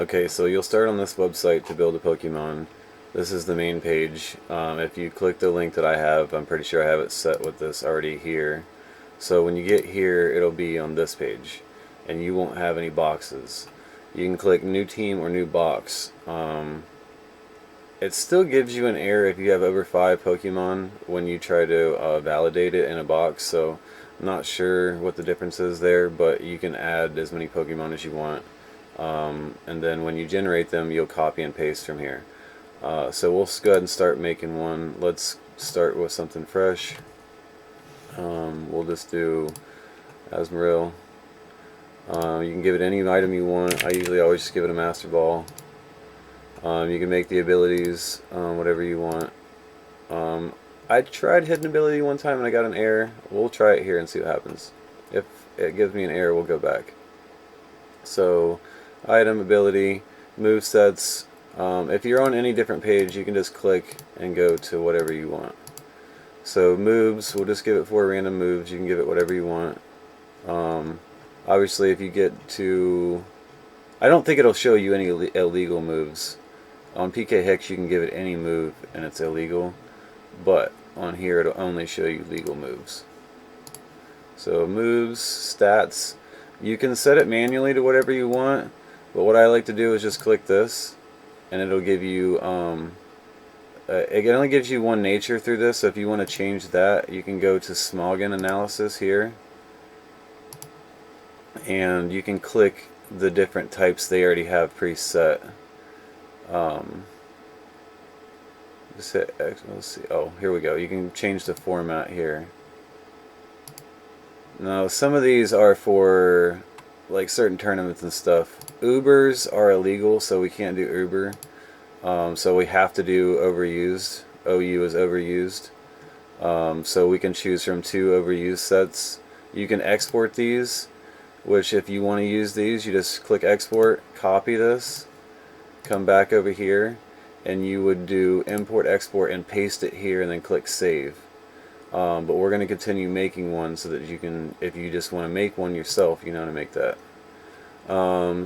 Okay, so you'll start on this website to build a Pokemon. This is the main page. If you click the link that I have, I'm pretty sure I have it set with this already here. So when you get here, it'll be on this page, and you won't have any boxes. You can click New Team or New Box. It still gives you an error if you have over 5 Pokemon when you try to validate it in a box, so I'm not sure what the difference is there, but you can add as many Pokemon as you want. And then when you generate them, you'll copy and paste from here. So we'll go ahead and start making one. Let's start with something fresh. We'll just do Asmaril. You can give it any item you want. I usually always just give it a Master Ball. You can make the abilities whatever you want. I tried hidden ability one time and I got an error. We'll try it here and see what happens. If it gives me an error, we'll go back. So, item, ability, move sets. If you're on any different page, you can just click and go to whatever you want. So moves, we'll just give it 4 random moves. You can give it whatever you want. Obviously, if you get to... I don't think it'll show you any illegal moves. On PK Hex, you can give it any move and it's illegal. But on here, it'll only show you legal moves. So moves, stats. You can set it manually to whatever you want. But what I like to do is just click this. And it'll give you... it only gives you one nature through this, so if you want to change that, you can go to Smogon Analysis here, and you can click the different types they already have preset. Just hit X, let's see. Oh, here we go. You can change the format here. Now, some of these are for like certain tournaments and stuff. Ubers are illegal, so we can't do Uber. So we have to do overused. OU is overused. So we can choose from 2 overused sets. You can export these, which if you want to use these, you just click export, copy this, come back over here, and you would do import, export, and paste it here, and then click save. But we're going to continue making one so that you can, if you just want to make one yourself, you know how to make that.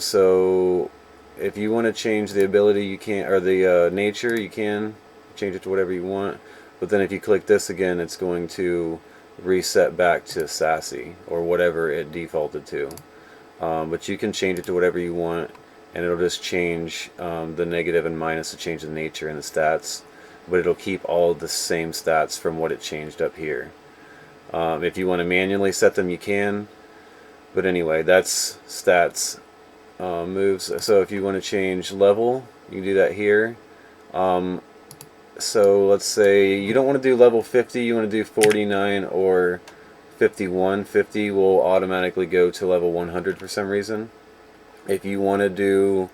So if you want to change the ability, you can, or the nature, you can change it to whatever you want. But then if you click this again, it's going to reset back to Sassy or whatever it defaulted to. But you can change it to whatever you want, and it'll just change the negative and minus to change the nature and the stats. But it'll keep all the same stats from what it changed up here. If you want to manually set them, you can. But anyway, that's stats. Moves. So if you want to change level, you can do that here. So let's say you don't want to do level 50, you want to do 49 or 51. 50 will automatically go to level 100 for some reason. If you want to do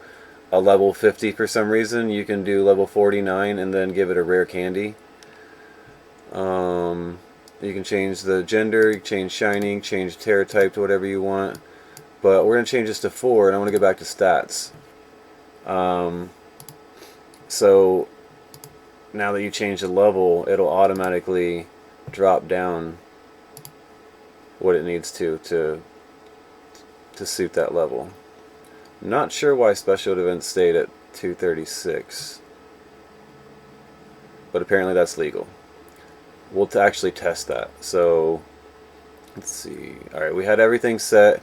a level 50 for some reason, you can do level 49 and then give it a rare candy. You can change the gender, you can change shining, change terra type to whatever you want. But we're going to change this to 4, and I want to go back to stats. So now that you change the level, it'll automatically drop down what it needs to suit that level. Not sure why special events stayed at 236, but apparently that's legal. We'll actually test that. So let's see. Alright, we had everything set.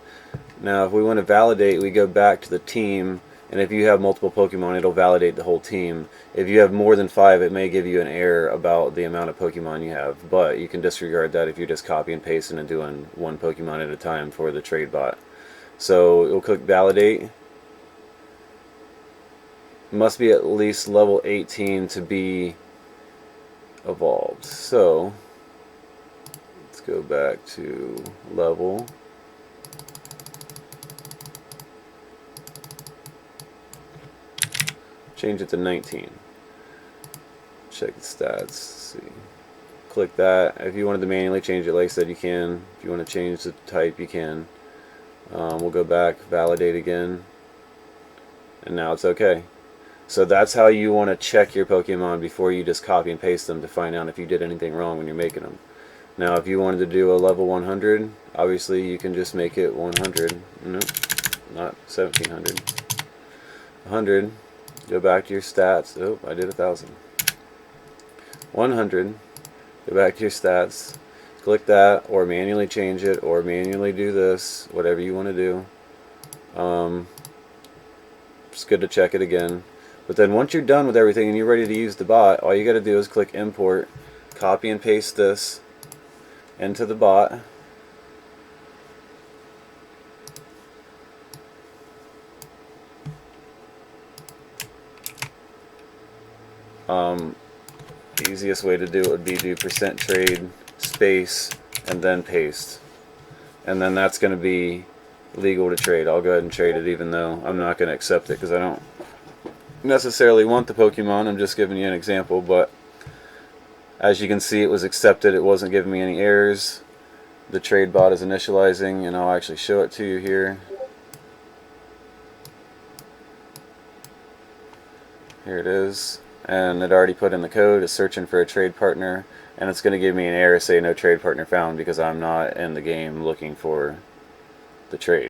Now if we want to validate, we go back to the team, and if you have multiple Pokemon, it'll validate the whole team. If you have more than 5, it may give you an error about the amount of Pokemon you have, but you can disregard that if you're just copy and pasting and doing one Pokemon at a time for the trade bot. So we'll click validate. Must be at least level 18 to be evolved. So let's go back to level. Change it to 19. Check the stats. Let's see. Click that. If you wanted to manually change it, like I said, you can. If you want to change the type, you can. We'll go back, validate again, and now it's okay. So that's how you want to check your Pokemon before you just copy and paste them to find out if you did anything wrong when you're making them. Now if you wanted to do a level 100, obviously you can just make it 100. Nope, not 1700. 100, go back to your stats. Oh, I did 1,000. 100, go back to your stats, click that, or manually change it, or manually do this, whatever you want to do. It's good to check it again. But then once you're done with everything and you're ready to use the bot, all you got to do is click import, copy and paste this into the bot. The easiest way to do it would be do %trade space and then paste, and then that's going to be legal to trade. I'll go ahead and trade it even though I'm not going to accept it because I don't necessarily want the Pokemon. I'm just giving you an example, but as you can see, it was accepted. It wasn't giving me any errors. The trade bot is initializing, and I'll actually show it to you here. Here it is, and it already put in the code. It's searching for a trade partner, and it's going to give me an error saying no trade partner found because I'm not in the game looking for the trade.